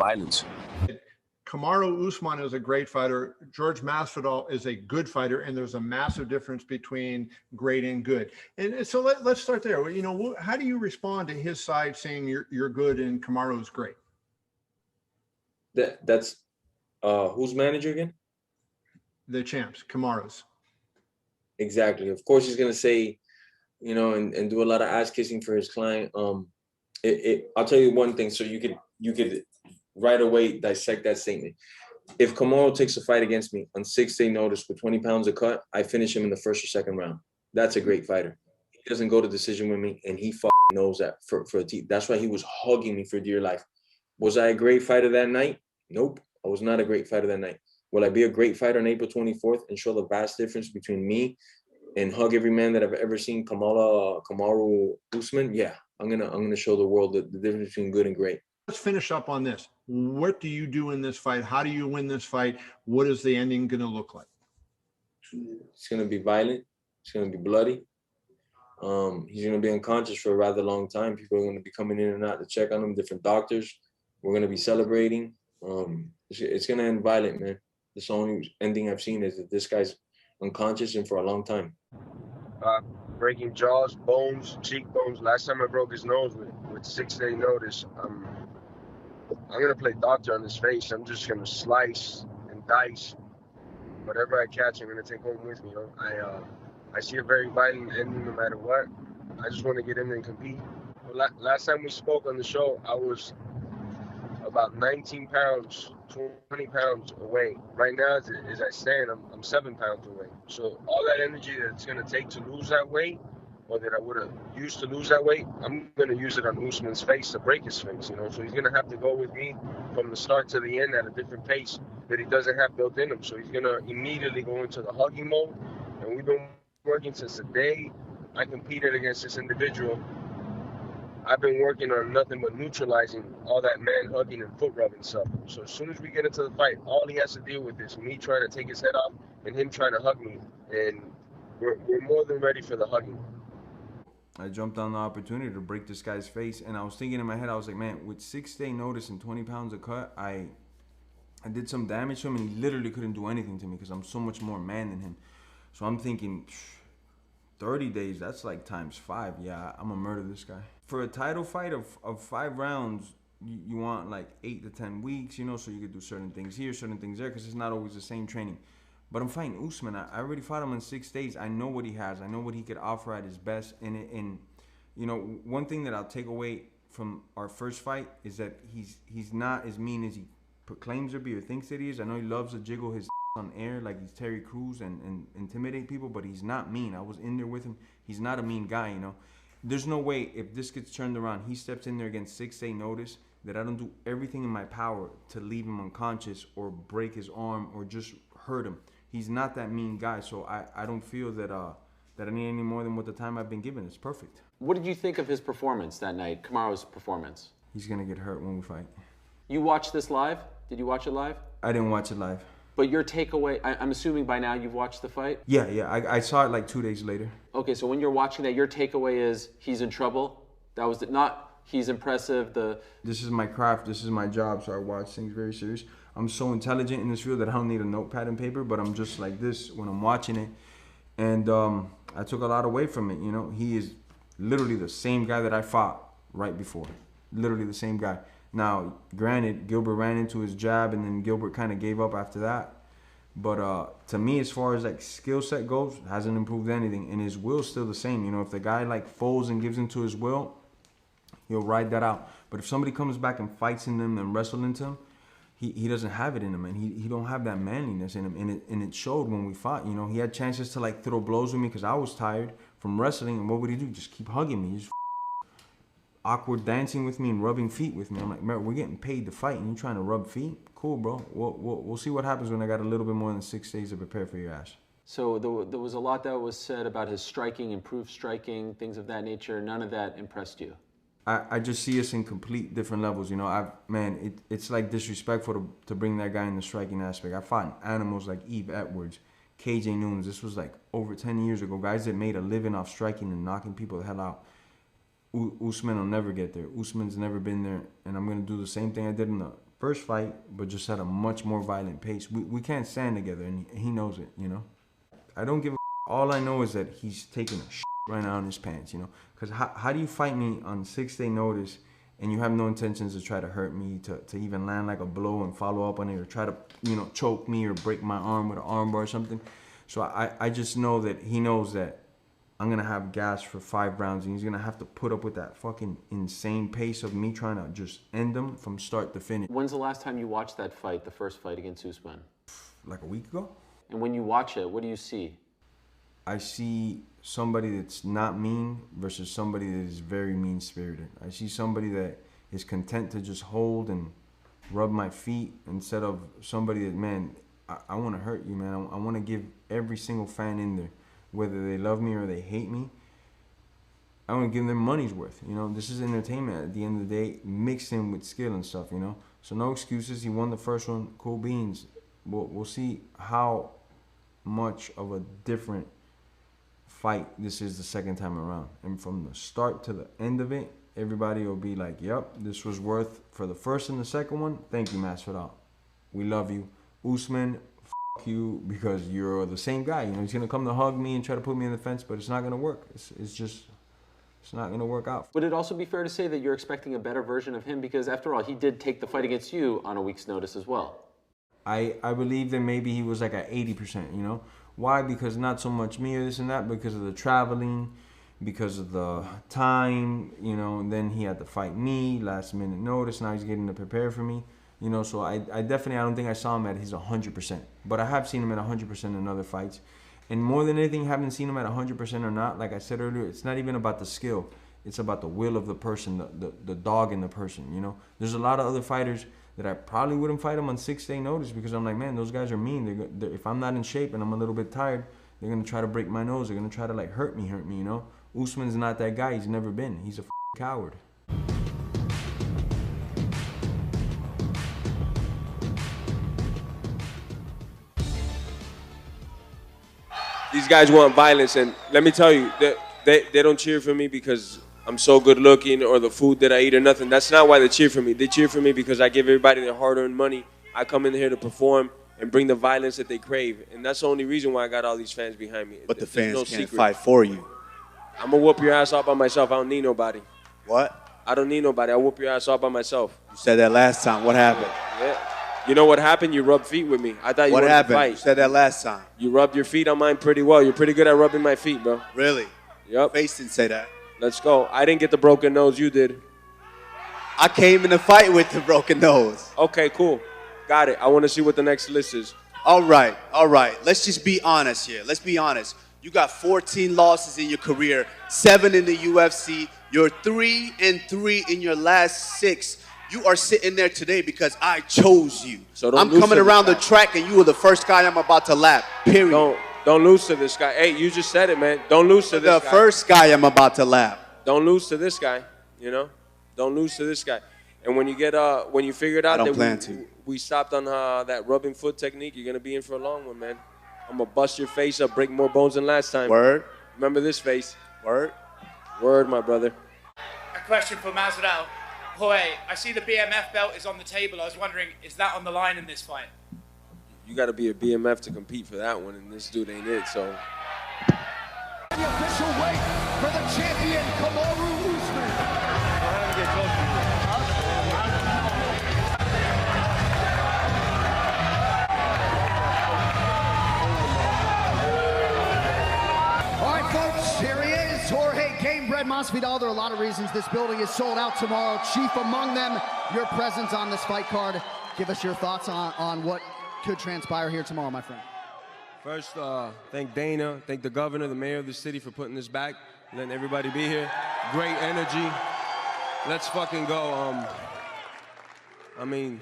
violence. Kamaru Usman is a great fighter. George Masvidal is a good fighter, and there's a massive difference between great and good. And so let's start there. You know, how do you respond to his side saying you're good and Kamaru's great? That's who's manager again? The champs, Kamaru's. Exactly. Of course, he's gonna say, you know, and do a lot of ass kissing for his client. I'll tell you one thing, so you could right away dissect that statement. If Kamaru takes a fight against me on 6-day notice with 20 pounds of cut, I finish him in the first or second round. That's a great fighter. He doesn't go to decision with me, and he knows that for a team. That's why he was hugging me for dear life. Was I a great fighter that night? Nope, I was not a great fighter that night. Will I be a great fighter on April 24th and show the vast difference between me and hug every man that I've ever seen, Kamaru Usman? Yeah, I'm gonna show the world the difference between good and great. Let's finish up on this. What do you do in this fight? How do you win this fight? What is the ending going to look like? It's going to be violent. It's going to be bloody. He's going to be unconscious for a rather long time. People are going to be coming in and out to check on him, different doctors. We're going to be celebrating. It's going to end violent, man. The only ending I've seen is that this guy's unconscious and for a long time. Breaking jaws, bones, cheekbones. Last time I broke his nose with 6-day notice. I'm gonna play doctor on his face. I'm just gonna slice and dice whatever I catch. I'm gonna take home with me. You know? I see a very violent ending no matter what. I just want to get in there and compete. Last time we spoke on the show, I was about 19 pounds, 20 pounds away. Right now, as I stand, I'm 7 pounds away. So all that energy that it's gonna take to lose that weight, or that I would have used to lose that weight, I'm going to use it on Usman's face to break his face, you know. So he's going to have to go with me from the start to the end at a different pace that he doesn't have built in him. So he's going to immediately go into the hugging mode. And we've been working since the day I competed against this individual. I've been working on nothing but neutralizing all that man hugging and foot rubbing stuff. So as soon as we get into the fight, all he has to deal with is me trying to take his head off and him trying to hug me. And we're more than ready for the hugging. I jumped on the opportunity to break this guy's face, and I was thinking in my head, I was like, man, with 6-day notice and 20 pounds of cut, I did some damage to him, and he literally couldn't do anything to me because I'm so much more man than him. So I'm thinking, 30 days, that's like ×5. Yeah, I'm gonna murder this guy. For a title fight of 5 rounds, you want like 8 to 10 weeks, you know, so you could do certain things here, certain things there, because it's not always the same training. But I'm fighting Usman. I already fought him in 6 days. I know what he has. I know what he could offer at his best. And you know, one thing that I'll take away from our first fight is that he's not as mean as he proclaims to be or thinks that he is. I know he loves to jiggle his on air like he's Terry Crews and intimidate people, but he's not mean. I was in there with him. He's not a mean guy, you know. There's no way if this gets turned around, he steps in there against 6-day notice, that I don't do everything in my power to leave him unconscious or break his arm or just hurt him. He's not that mean guy, so I don't feel that that I need any more than what the time I've been given. It's perfect. What did you think of his performance that night, Kamaru's performance? He's gonna get hurt when we fight. You watched this live? Did you watch it live? I didn't watch it live. But your takeaway, I'm assuming by now you've watched the fight? Yeah, I saw it like 2 days later. Okay, so when you're watching that, your takeaway is he's in trouble? That was not he's impressive, This is my craft, this is my job, so I watch things very serious. I'm so intelligent in this field that I don't need a notepad and paper, but I'm just like this when I'm watching it. And I took a lot away from it, you know. He is literally the same guy that I fought right before. Literally the same guy. Now, granted, Gilbert ran into his jab, and then Gilbert kind of gave up after that. But to me, as far as like skill set goes, hasn't improved anything. And his will's still the same. You know, if the guy like folds and gives into his will, he'll ride that out. But if somebody comes back and fights in them and wrestles into him, he doesn't have it in him, and he don't have that manliness in him, and it showed when we fought. You know, he had chances to like throw blows with me because I was tired from wrestling, and what would he do? Just keep hugging me, just awkward dancing with me and rubbing feet with me. I'm like, man, we're getting paid to fight, and you trying to rub feet? Cool, bro. We'll see what happens when I got a little bit more than 6 days to prepare for your ass. So there was a lot that was said about his striking, improved striking, things of that nature. None of that impressed you? I just see us in complete different levels, you know. It's like disrespectful to bring that guy in the striking aspect. I fought animals like Eve Edwards, KJ Nunes. This was like over 10 years ago. Guys that made a living off striking and knocking people the hell out. Usman will never get there. Usman's never been there, and I'm gonna do the same thing I did in the first fight, but just at a much more violent pace. We can't stand together, and he knows it, you know? I don't give a all I know is that he's taking a shit right now in his pants, you know? Because how do you fight me on 6-day notice and you have no intentions to try to hurt me, to even land like a blow and follow up on it, or try to, you know, choke me or break my arm with an arm bar or something? So I just know that he knows that I'm going to have gas for 5 rounds, and he's going to have to put up with that fucking insane pace of me trying to just end him from start to finish. When's the last time you watched that fight, the first fight against Usman? Like a week ago? And when you watch it, what do you see? I see somebody that's not mean versus somebody that is very mean-spirited. I see somebody that is content to just hold and rub my feet instead of somebody that, man, I want to hurt you, man. I want to give every single fan in there, whether they love me or they hate me, I want to give them money's worth. You know, this is entertainment at the end of the day, mixed in with skill and stuff, you know. So no excuses. He won the first one. Cool beans. We'll see how much of a different fight this is the second time around. And from the start to the end of it, everybody will be like, yep, this was worth for the first and the second one. Thank you, Masvidal. We love you. Usman, you, because you're the same guy. You know, he's gonna come to hug me and try to put me in the fence, but it's not gonna work. It's not gonna work out. Would it also be fair to say that you're expecting a better version of him? Because after all, he did take the fight against you on a week's notice as well. I believe that maybe he was like at 80%, you know? Why? Because not so much me or this and that, because of the traveling, because of the time, you know, and then he had to fight me, last minute notice, now he's getting to prepare for me. You know, so I definitely, I don't think I saw him at his 100%. But I have seen him at 100% in other fights. And more than anything, haven't seen him at 100% or not, like I said earlier, it's not even about the skill. It's about the will of the person, the dog in the person, you know. There's a lot of other fighters that I probably wouldn't fight them on 6-day notice because I'm like, man, those guys are mean. They're, if I'm not in shape and I'm a little bit tired, they're going to try to break my nose. They're going to try to, like, hurt me, you know. Usman's not that guy. He's never been. He's a coward. These guys want violence, and let me tell you, they don't cheer for me because I'm so good looking or the food that I eat or nothing. That's not why they cheer for me. They cheer for me because I give everybody their hard-earned money. I come in here to perform and bring the violence that they crave, and that's the only reason why I got all these fans behind me. But the fans can't fight for you. I'm gonna whoop your ass all by myself. I don't need nobody. What? I don't need nobody. I whoop your ass all by myself. You said that last time. What happened? Yeah. You know what happened? You rubbed feet with me. I thought you wanted to fight. What happened? You said that last time. You rubbed your feet on mine pretty well. You're pretty good at rubbing my feet, bro. Really? Yep. Face didn't say that. Let's go. I didn't get the broken nose. You did. I came in the fight with the broken nose. Okay, cool. Got it. I want to see what the next list is. All right. Let's just be honest here. Let's be honest. You got 14 losses in your career, 7 in the UFC. You're 3-3 in your last 6. You are sitting there today because I chose you. So I'm coming around the track and you were the first guy I'm about to lap, period. Don't lose to this guy. Hey, you just said it, man. Don't lose to this guy. The first guy I'm about to lap. Don't lose to this guy, you know? Don't lose to this guy. And when you get when you figure it out that we stopped on that rubbing foot technique, you're gonna be in for a long one, man. I'm gonna bust your face up, break more bones than last time. Word. Remember this face. Word. Word, my brother. A question for Masvidal. Jorge, I see the BMF belt is on the table. I was wondering, is that on the line in this fight? You got to be a BMF to compete for that one, and this dude ain't it, so. The official weight for the champion, Kamaru Usman. All right, folks, here he is, Jorge Gamebred Masvidal. There are a lot of reasons this building is sold out tomorrow. Chief among them, your presence on this fight card. Give us your thoughts on what could transpire here tomorrow, my friend. First, thank Dana, thank the governor, the mayor of the city for putting this back, letting everybody be here. Great energy. Let's fucking go. I mean,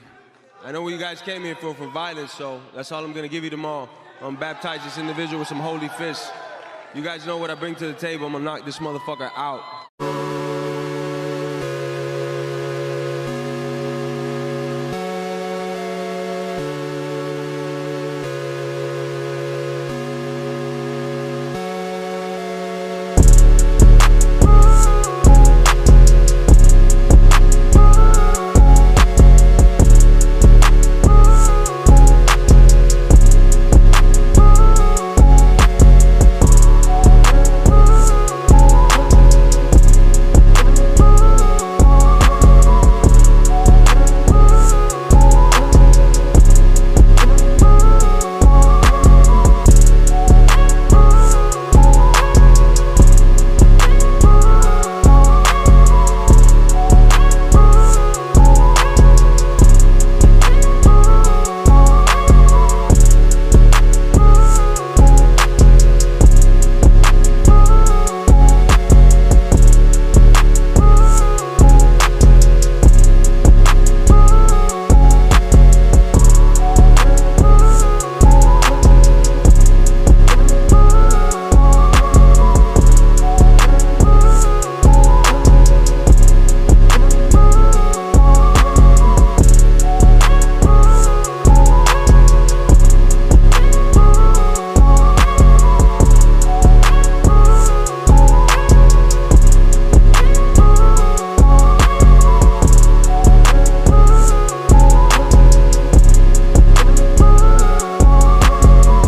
I know what you guys came here for violence, so that's all I'm gonna give you tomorrow. Baptize this individual with some holy fists. You guys know what I bring to the table. I'm gonna knock this motherfucker out.